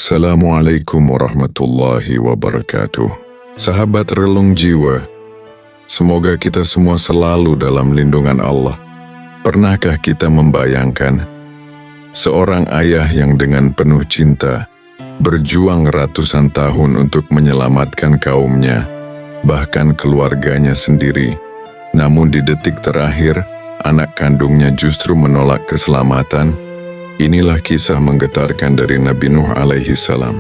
Assalamualaikum warahmatullahi wabarakatuh. Sahabat relung jiwa, semoga kita semua selalu dalam lindungan Allah. Pernahkah kita membayangkan seorang ayah yang dengan penuh cinta berjuang ratusan tahun untuk menyelamatkan kaumnya, bahkan keluarganya sendiri, namun di detik terakhir anak kandungnya justru menolak keselamatan? Inilah kisah menggetarkan dari Nabi Nuh alaihi salam.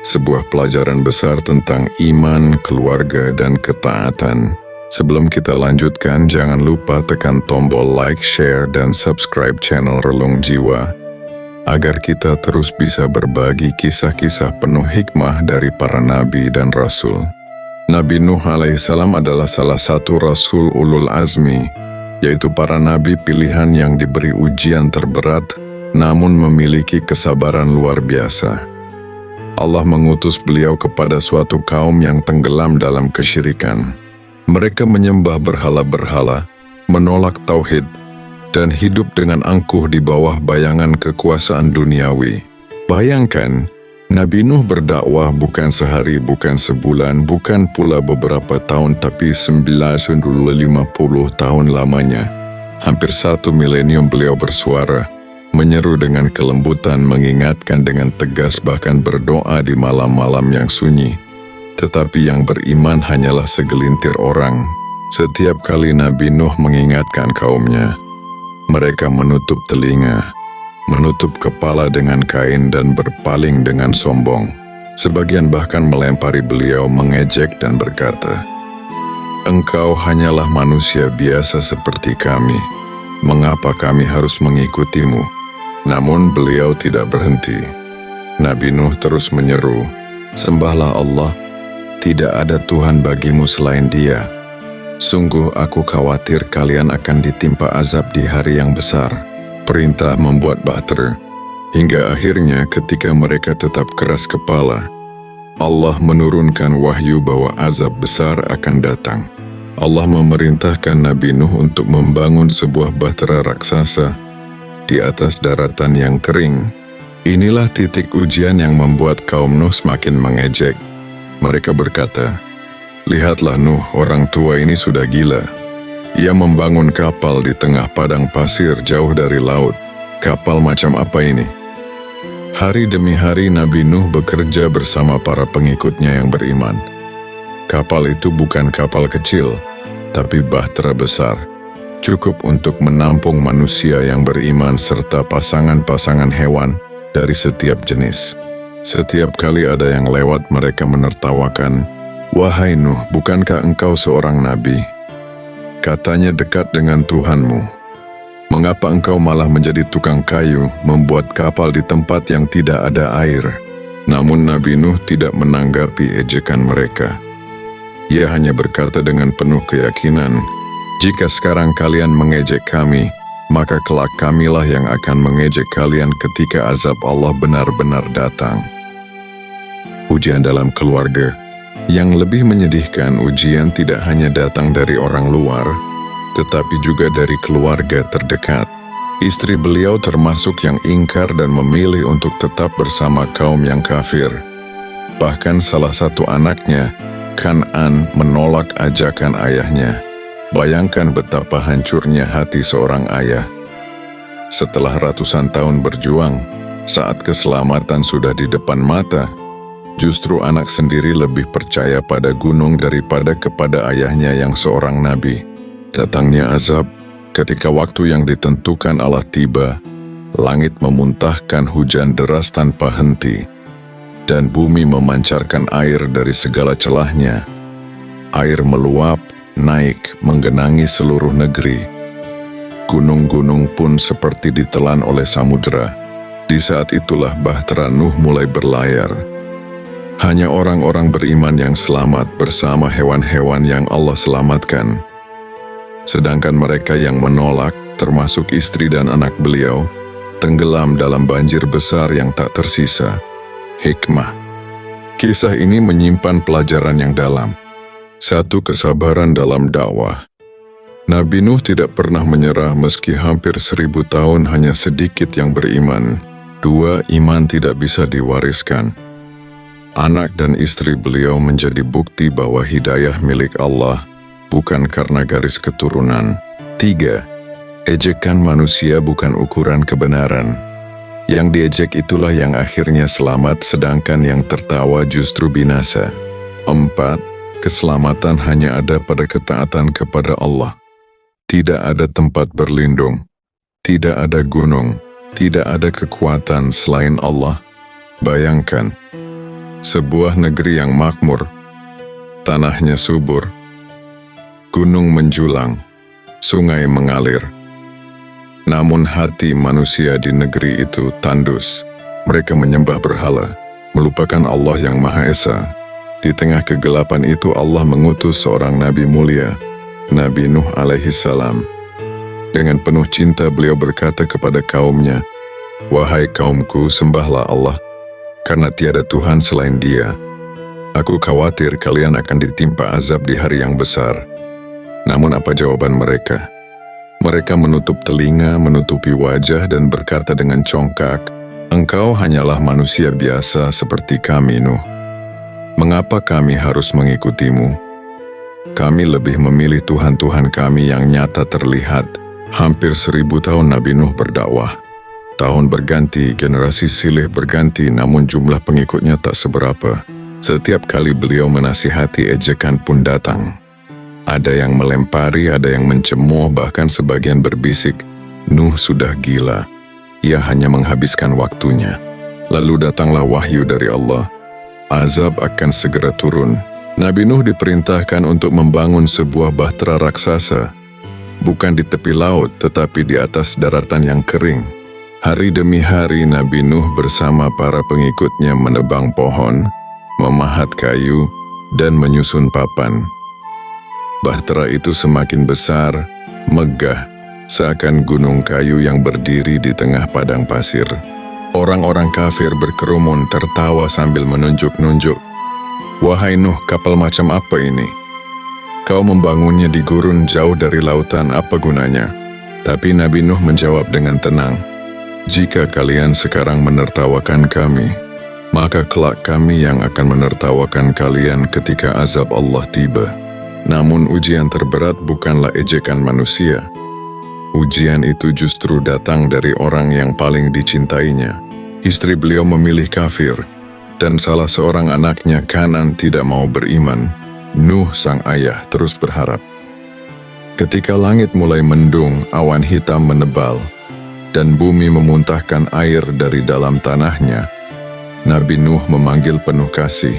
Sebuah pelajaran besar tentang iman, keluarga, dan ketaatan. Sebelum kita lanjutkan, jangan lupa tekan tombol like, share, dan subscribe channel Relung Jiwa, agar kita terus bisa berbagi kisah-kisah penuh hikmah dari para nabi dan rasul. Nabi Nuh alaihi salam adalah salah satu rasul ulul azmi, yaitu para nabi pilihan yang diberi ujian terberat, namun memiliki kesabaran luar biasa. Allah mengutus beliau kepada suatu kaum yang tenggelam dalam kesyirikan. Mereka menyembah berhala-berhala, menolak tauhid, dan hidup dengan angkuh di bawah bayangan kekuasaan duniawi. Bayangkan, Nabi Nuh berdakwah bukan sehari, bukan sebulan, bukan pula beberapa tahun, tapi 950 tahun lamanya. Hampir 1 milenium beliau bersuara, menyeru dengan kelembutan, mengingatkan dengan tegas, bahkan berdoa di malam-malam yang sunyi. Tetapi yang beriman hanyalah segelintir orang. Setiap kali Nabi Nuh mengingatkan kaumnya, mereka menutup telinga, menutup kepala dengan kain, dan berpaling dengan sombong. Sebagian bahkan melempari beliau, mengejek dan berkata, "Engkau hanyalah manusia biasa seperti kami. Mengapa kami harus mengikutimu?" Namun beliau tidak berhenti. Nabi Nuh terus menyeru, "Sembahlah Allah, tidak ada Tuhan bagimu selain Dia. Sungguh aku khawatir kalian akan ditimpa azab di hari yang besar." Perintah membuat bahtera, hingga akhirnya ketika mereka tetap keras kepala, Allah menurunkan wahyu bahwa azab besar akan datang. Allah memerintahkan Nabi Nuh untuk membangun sebuah bahtera raksasa di atas daratan yang kering. Inilah titik ujian yang membuat kaum Nuh semakin mengejek. Mereka berkata, "Lihatlah Nuh, orang tua ini sudah gila. Ia membangun kapal di tengah padang pasir jauh dari laut. Kapal macam apa ini?" Hari demi hari Nabi Nuh bekerja bersama para pengikutnya yang beriman. Kapal itu bukan kapal kecil, tapi bahtera besar, cukup untuk menampung manusia yang beriman serta pasangan-pasangan hewan dari setiap jenis. Setiap kali ada yang lewat, mereka menertawakan, "Wahai Nuh, bukankah engkau seorang nabi? Katanya dekat dengan Tuhanmu. Mengapa engkau malah menjadi tukang kayu, membuat kapal di tempat yang tidak ada air?" Namun Nabi Nuh tidak menanggapi ejekan mereka. Ia hanya berkata dengan penuh keyakinan, "Jika sekarang kalian mengejek kami, maka kelak kamilah yang akan mengejek kalian ketika azab Allah benar-benar datang." Ujian dalam keluarga. Yang lebih menyedihkan, ujian tidak hanya datang dari orang luar, tetapi juga dari keluarga terdekat. Istri beliau termasuk yang ingkar dan memilih untuk tetap bersama kaum yang kafir. Bahkan salah satu anaknya, Kan'an, menolak ajakan ayahnya. Bayangkan betapa hancurnya hati seorang ayah. Setelah ratusan tahun berjuang, saat keselamatan sudah di depan mata, justru anak sendiri lebih percaya pada gunung daripada kepada ayahnya yang seorang nabi. Datangnya azab. Ketika waktu yang ditentukan Allah tiba, langit memuntahkan hujan deras tanpa henti, dan bumi memancarkan air dari segala celahnya. Air meluap, naik, menggenangi seluruh negeri. Gunung-gunung pun seperti ditelan oleh samudera. Di saat itulah bahtera Nuh mulai berlayar. Hanya orang-orang beriman yang selamat bersama hewan-hewan yang Allah selamatkan. Sedangkan mereka yang menolak, termasuk istri dan anak beliau, tenggelam dalam banjir besar yang tak tersisa. Hikmah. Kisah ini menyimpan pelajaran yang dalam. 1. Kesabaran dalam dakwah. Nabi Nuh tidak pernah menyerah meski hampir 1000 tahun hanya sedikit yang beriman. 2. Iman tidak bisa diwariskan. Anak dan istri beliau menjadi bukti bahwa hidayah milik Allah, bukan karena garis keturunan. 3. Ejekan manusia bukan ukuran kebenaran. Yang diejek itulah yang akhirnya selamat, sedangkan yang tertawa justru binasa. 4. Keselamatan hanya ada pada ketaatan kepada Allah. Tidak ada tempat berlindung, tidak ada gunung, tidak ada kekuatan selain Allah. Bayangkan, sebuah negeri yang makmur, tanahnya subur, gunung menjulang, sungai mengalir. Namun hati manusia di negeri itu tandus. Mereka menyembah berhala, melupakan Allah yang Maha Esa. Di tengah kegelapan itu Allah mengutus seorang nabi mulia, Nabi Nuh alaihi salam. Dengan penuh cinta beliau berkata kepada kaumnya, "Wahai kaumku, sembahlah Allah, karena tiada Tuhan selain Dia. Aku khawatir kalian akan ditimpa azab di hari yang besar." Namun apa jawaban mereka? Mereka menutup telinga, menutupi wajah dan berkata dengan congkak, "Engkau hanyalah manusia biasa seperti kami, Nuh. Mengapa kami harus mengikutimu? Kami lebih memilih Tuhan-Tuhan kami yang nyata terlihat." Hampir 1000 tahun Nabi Nuh berdakwah. Tahun berganti, generasi silih berganti, namun jumlah pengikutnya tak seberapa. Setiap kali beliau menasihati, ejekan pun datang. Ada yang melempari, ada yang mencemooh, bahkan sebagian berbisik, "Nuh sudah gila. Ia hanya menghabiskan waktunya." Lalu datanglah wahyu dari Allah. Azab akan segera turun. Nabi Nuh diperintahkan untuk membangun sebuah bahtera raksasa, bukan di tepi laut, tetapi di atas daratan yang kering. Hari demi hari Nabi Nuh bersama para pengikutnya menebang pohon, memahat kayu, dan menyusun papan. Bahtera itu semakin besar, megah, seakan gunung kayu yang berdiri di tengah padang pasir. Orang-orang kafir berkerumun tertawa sambil menunjuk-nunjuk. "Wahai Nuh, kapal macam apa ini? Kau membangunnya di gurun jauh dari lautan, apa gunanya?" Tapi Nabi Nuh menjawab dengan tenang, "Jika kalian sekarang menertawakan kami, maka kelak kami yang akan menertawakan kalian ketika azab Allah tiba." Namun ujian terberat bukanlah ejekan manusia. Ujian itu justru datang dari orang yang paling dicintainya. Istri beliau memilih kafir, dan salah seorang anaknya, Kanan, tidak mau beriman. Nuh sang ayah terus berharap. Ketika langit mulai mendung, awan hitam menebal, dan bumi memuntahkan air dari dalam tanahnya, Nabi Nuh memanggil penuh kasih,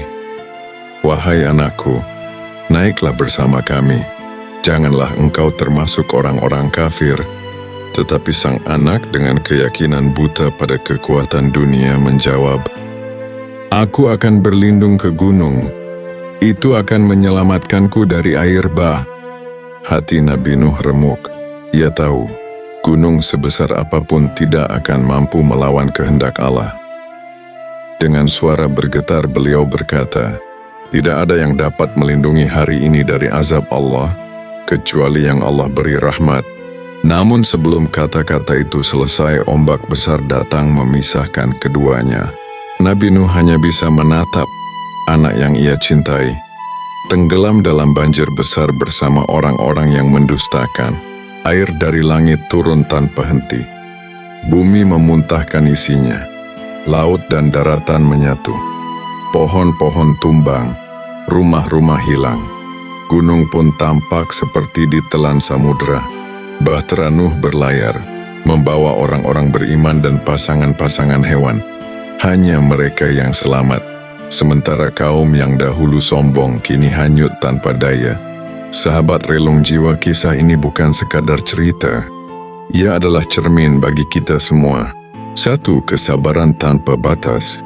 "Wahai anakku, naiklah bersama kami. Janganlah engkau termasuk orang-orang kafir." Tetapi sang anak dengan keyakinan buta pada kekuatan dunia menjawab, "Aku akan berlindung ke gunung. Itu akan menyelamatkanku dari air bah." Hati Nabi Nuh remuk. Ia tahu, gunung sebesar apapun tidak akan mampu melawan kehendak Allah. Dengan suara bergetar beliau berkata, "Tidak ada yang dapat melindungi hari ini dari azab Allah, kecuali yang Allah beri rahmat." Namun sebelum kata-kata itu selesai, ombak besar datang memisahkan keduanya. Nabi Nuh hanya bisa menatap anak yang ia cintai tenggelam dalam banjir besar bersama orang-orang yang mendustakan. Air dari langit turun tanpa henti. Bumi memuntahkan isinya. Laut dan daratan menyatu. Pohon-pohon tumbang, rumah-rumah hilang. Gunung pun tampak seperti ditelan samudera. Bahtera Nuh berlayar, membawa orang-orang beriman dan pasangan-pasangan hewan. Hanya mereka yang selamat. Sementara kaum yang dahulu sombong kini hanyut tanpa daya. Sahabat relung jiwa, kisah ini bukan sekadar cerita. Ia adalah cermin bagi kita semua. 1. Kesabaran tanpa batas.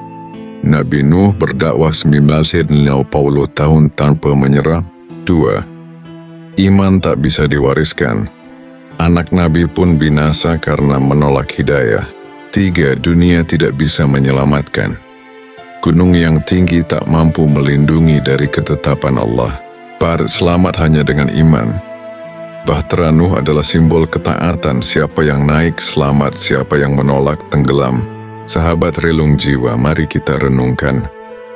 Nabi Nuh berdakwah 1990 tahun tanpa menyerah. 2. Iman tak bisa diwariskan. Anak Nabi pun binasa karena menolak hidayah. 3. Dunia tidak bisa menyelamatkan. Gunung yang tinggi tak mampu melindungi dari ketetapan Allah. Selamat hanya dengan iman. Bahtera Nuh adalah simbol ketaatan. Siapa yang naik selamat, siapa yang menolak tenggelam. Sahabat relung jiwa, mari kita renungkan,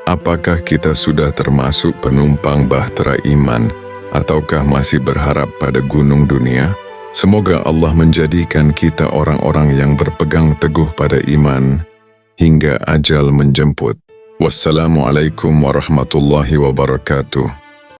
apakah kita sudah termasuk penumpang bahtera iman, ataukah masih berharap pada gunung dunia? Semoga Allah menjadikan kita orang-orang yang berpegang teguh pada iman, hingga ajal menjemput. Wassalamualaikum warahmatullahi wabarakatuh.